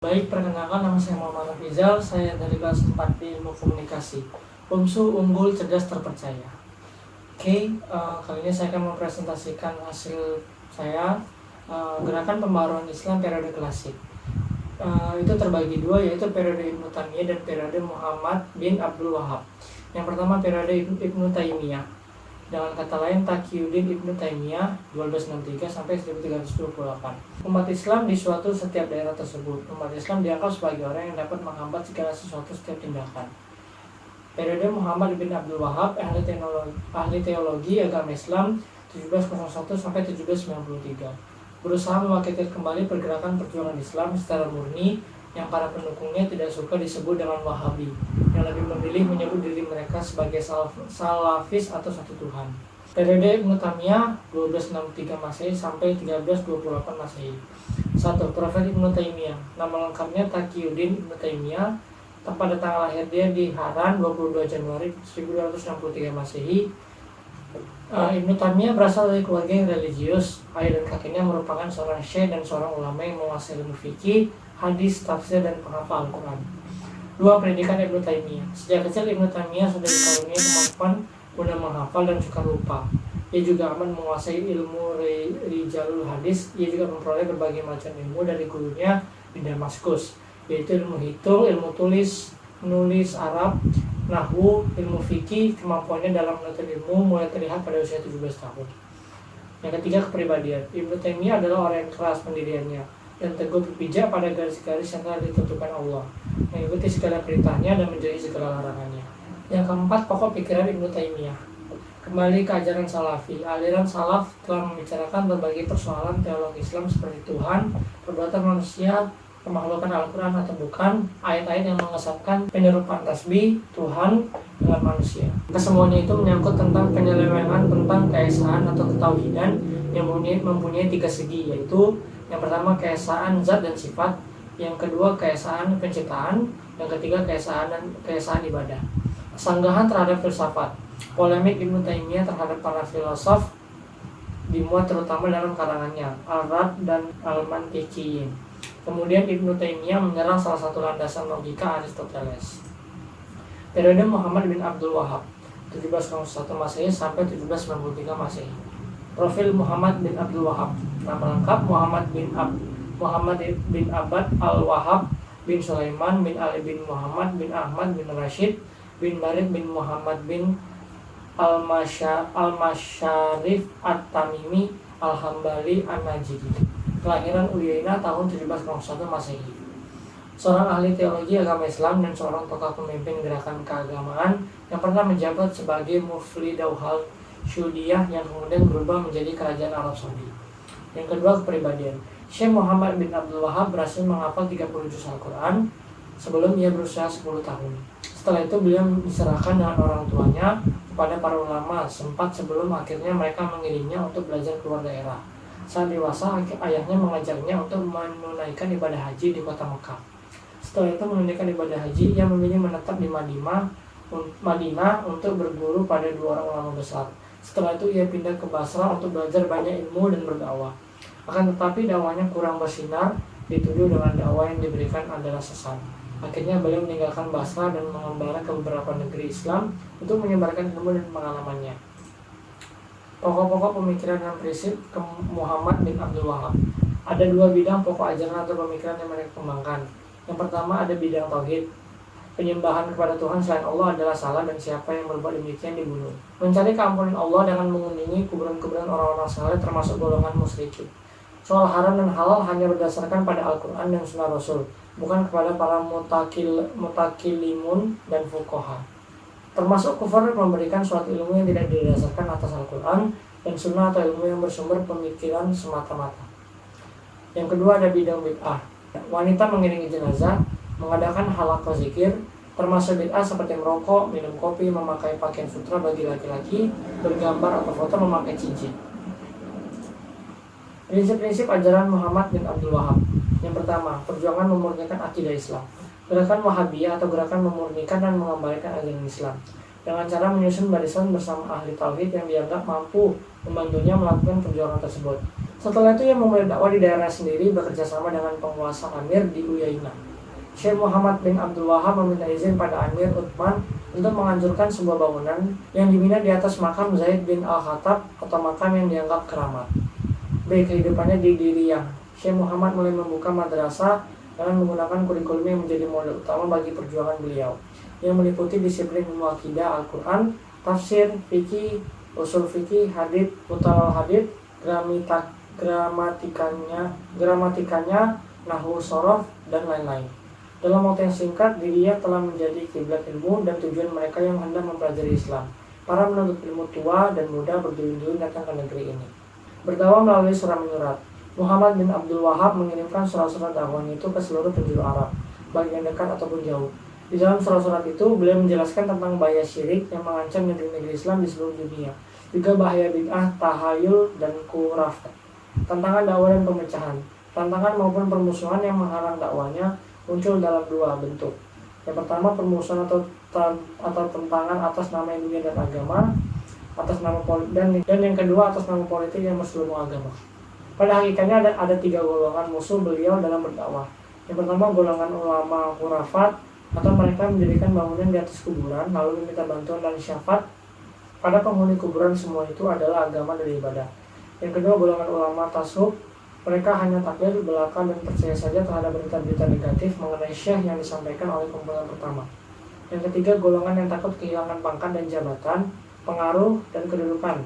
Baik, perkenalkan nama saya Muhammad Rizal, saya dari kelas 4 di Ilmu Komunikasi. UMSU unggul, cerdas, terpercaya. Kali ini saya akan mempresentasikan hasil saya, gerakan pembaruan Islam periode klasik. Itu terbagi dua, yaitu periode Ibnu Taimiyah dan periode Muhammad bin Abdul Wahab. Yang pertama periode Ibnu Taimiyah, dengan kata lain Taqiyuddin Ibnu Taimiyah 1263 sampai 1328. Umat Islam di suatu setiap daerah tersebut. Umat Islam dianggap sebagai orang yang dapat menghambat segala sesuatu setiap tindakan. Periode Muhammad bin Abdul Wahab, ahli teologi agama Islam 1701 sampai 1793. Berusaha membangkitkan kembali pergerakan perjuangan Islam secara murni yang para pendukungnya tidak suka disebut dengan Wahabi, yang lebih memilih menyebut diri mereka sebagai Salafis atau satu Tuhan. Periode Ibnu Taimiyah 1263 Masehi sampai 1328 Masehi. 1. Profil Ibnu Taimiyah. Nama lengkapnya Taqiyuddin Ibnu Taimiyah. Pada tanggal lahir dia di Haran 22 Januari 1263 Masehi. Ibnu Taimiyah berasal dari keluarga yang religius. Ayah dan kakeknya merupakan seorang syekh dan seorang ulama yang menguasai ilmu fikih, hadis, tafsir, dan penghafal Al-Quran. 2. Pendidikan Ibnu Taimiyah. Sejak kecil Ibnu Taimiyah sudah dikaruniai kemampuan mudah menghafal dan suka lupa. Ia juga aman menguasai ilmu rijalul hadis. Ia juga memperoleh berbagai macam ilmu dari gurunya di Damaskus, yaitu ilmu hitung, ilmu tulis, menulis Arab, nahwu, ilmu fikih. Kemampuannya dalam menuntut ilmu mulai terlihat pada usia 17 tahun. Yang ketiga, kepribadian. Ibnu Taimiyah adalah orang yang keras pendiriannya dan teguh berpijak pada garis-garis yang telah ditentukan Allah, mengikuti segala perintahnya dan menjauhi segala larangannya. Yang keempat, pokok pikiran Ibnu Taimiyah. Kembali ke ajaran Salafi. Aliran Salaf telah membicarakan berbagai persoalan teologi Islam seperti Tuhan, perbuatan manusia, pemakhlukan Al-Quran atau bukan, ayat-ayat yang mengesahkan penyerupaan tasbih Tuhan dengan manusia. Kesemuanya itu menyangkut tentang penyelewengan tentang keesaan atau ketauhidan yang mempunyai tiga segi, yaitu yang pertama keesaan zat dan sifat, yang kedua keesaan penciptaan, yang ketiga keesaan ibadah. Sanggahan terhadap filsafat. Polemik Ibnu Taimiyah terhadap para filosof dimuat terutama dalam karangannya Al-Rad dan Al-Mantiqiyin. Kemudian Ibnu Taimiyah menyerang salah satu landasan logika Aristoteles. Periode Muhammad bin Abdul Wahab 1701 Masehi sampai 1793 Masehi. Profil Muhammad bin Abdul Wahab. Nama lengkap Muhammad bin Abad Al-Wahab bin Sulaiman bin Ali bin Muhammad bin Ahmad bin Rashid bin Barid bin Muhammad bin Al-Masyarif At-Tamimi Al-Hambali An-Najdi. Kelahiran Uyainah tahun 1701 Masehi. Seorang ahli teologi agama Islam dan seorang tokoh pemimpin gerakan keagamaan yang pernah menjabat sebagai Mufti Dauhal Syudiyah yang kemudian berubah menjadi kerajaan Arab Saudi. Yang kedua, kepribadian. Syekh Muhammad bin Abdul Wahab berhasil menghafal 30 juz Al-Quran sebelum ia berusia 10 tahun. Setelah itu beliau diserahkan dengan orang tuanya kepada para ulama sebelum akhirnya mereka mengirimnya untuk belajar keluar daerah. Saat dewasa, ayahnya mengajarnya untuk menunaikan ibadah haji di kota Mekah. Setelah itu menunaikan ibadah haji, ia memilih menetap di Madinah untuk berguru pada dua orang ulama besar. Setelah itu ia pindah ke Basra untuk belajar banyak ilmu dan berdakwah. Akan tetapi dakwahnya kurang bersinar, dituduh dengan dakwah yang diberikan adalah sesat. Akhirnya beliau meninggalkan Basra dan mengembara ke beberapa negeri Islam untuk menyebarkan ilmu dan pengalamannya. Pokok-pokok pemikiran dan prinsip Muhammad bin Abdul Wahab. Ada dua bidang pokok ajaran atau pemikiran yang mereka kembangkan. Yang pertama ada bidang tauhid. Penyembahan kepada Tuhan selain Allah adalah salah dan siapa yang berbuat demikian dibunuh. Mencari keampunan Allah dengan mengunjungi kuburan-kuburan orang-orang saleh termasuk golongan musyrikin. Soal haram dan halal hanya berdasarkan pada Al-Quran dan Sunnah Rasul, bukan kepada para mutakilimun dan fuqaha. Termasuk kufur memberikan suatu ilmu yang tidak didasarkan atas Al-Quran dan Sunnah atau ilmu yang bersumber pemikiran semata-mata. Yang kedua ada bidang bid'ah. Wanita mengiringi jenazah, mengadakan halaqah zikir, termasuk bid'ah seperti merokok, minum kopi, memakai pakaian sutra bagi laki-laki, bergambar atau foto, memakai cincin. Prinsip-prinsip ajaran Muhammad bin Abdul Wahab. Yang pertama, perjuangan memurnikan akidah Islam. Gerakan Wahabiyah atau gerakan memurnikan dan mengembalikan ajaran Islam dengan cara menyusun barisan bersama ahli tauhid yang dianggap mampu membantunya melakukan perjuangan tersebut. Setelah itu ia memulai dakwah di daerah sendiri bekerja sama dengan penguasa Amir di Uyainah. Syekh Muhammad bin Abdul Wahab meminta izin pada Amir Uthman untuk menganjurkan sebuah bangunan yang dibina di atas makam Zaid bin Al-Khattab atau makam yang dianggap keramat. B. Kehidupannya di Diriyah. Syekh Muhammad mulai membuka madrasah dengan menggunakan kurikulum yang menjadi model utama bagi perjuangan beliau, yang meliputi disiplin ilmu akidah, Al-Quran, tafsir, fikih, usul fikih, hadits, mutalal hadits, gramatikanya, nahwu sorof, dan lain-lain. Dalam waktu yang singkat, Diriyah telah menjadi kiblat ilmu dan tujuan mereka yang hendak mempelajari Islam. Para penuntut ilmu tua dan muda berduyun-duyun datang ke negeri ini. Berdakwah melalui surat menyurat. Muhammad bin Abdul Wahab mengirimkan surat-surat dakwahnya itu ke seluruh penjuru Arab, baik yang dekat ataupun jauh. Di dalam surat-surat itu, beliau menjelaskan tentang bahaya syirik yang mengancam negeri-negeri Islam di seluruh dunia, juga bahaya bid'ah, tahayul, dan khurafat. Tantangan dakwah dan pemecahan. Tantangan maupun permusuhan yang menghalang dakwanya muncul dalam dua bentuk. Yang pertama, permusuhan atau tentangan atas nama dunia dan agama, atas nama dan yang kedua atas nama politik yang berselubung agama. Pada hakikatnya ada tiga golongan musuh beliau dalam berdakwah. Yang pertama, golongan ulama khurafat, atau mereka mendirikan bangunan di atas kuburan lalu meminta bantuan dan syafaat pada penghuni kuburan. Semua itu adalah agama dan ibadah. Yang kedua, golongan ulama tasawuf. Mereka hanya taklid belaka dan percaya saja terhadap berita-berita negatif mengenai syekh yang disampaikan oleh kumpulan pertama. Yang ketiga, golongan yang takut kehilangan pangkat dan jabatan, pengaruh, dan kedudukan.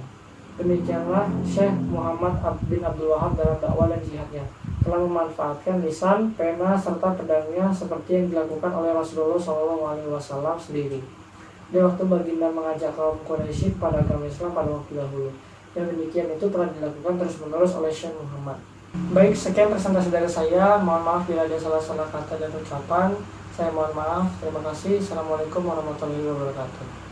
Demikianlah Syekh Muhammad bin Abdul Wahab dalam dakwah dan jihadnya telah memanfaatkan lisan, pena, serta pedangnya seperti yang dilakukan oleh Rasulullah SAW sendiri di waktu baginda mengajak kaum Quraisy pada agama Islam pada waktu dahulu. Yang demikian itu telah dilakukan terus-menerus oleh Syekh Muhammad. Baik, sekian presentasi dari saya. Mohon maaf bila ada salah-salah kata dan ucapan. Saya mohon maaf. Terima kasih. Assalamualaikum warahmatullahi wabarakatuh.